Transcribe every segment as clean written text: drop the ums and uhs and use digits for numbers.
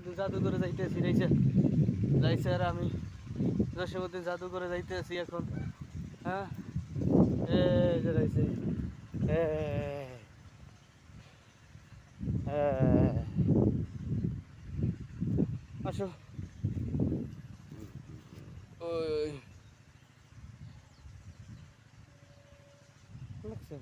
জসীমউদ্দিন জাদুঘরে যাইতেছি রাইছে আর আমি জসীমউদ্দিন জাদুঘরে যাইতেছি এখন। হ্যাঁ এই যে রাইছে আসো ওই দেখছেন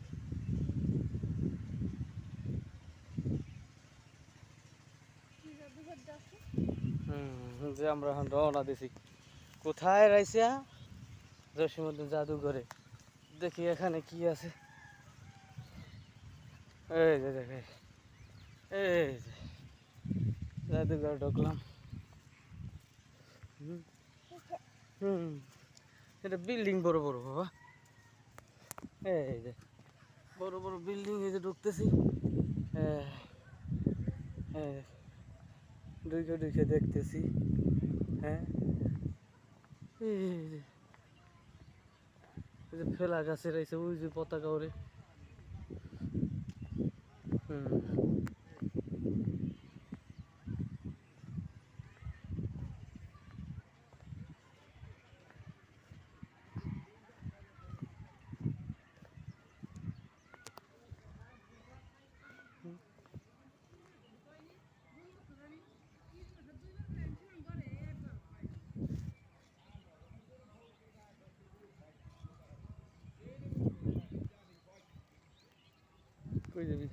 যে আমরা এখন রওনা দিছি কোথায় রাইছে জসীমউদ্দিন জাদুঘরে। দেখি এখানে কি আছে। এই যে দেখে এই যে জাদুঘর ঢুকলাম। হুম এটা বিল্ডিং বড় বড় বাবা। এই যে বড় বড় বিল্ডিং এই যে ঢুকতেছি। ঢুকে ঢুকে দেখতেছি। হ্যাঁ এই যে ফেলা গাছের রয়েছে ওই যে পতাকা ওরে। কই যাবি?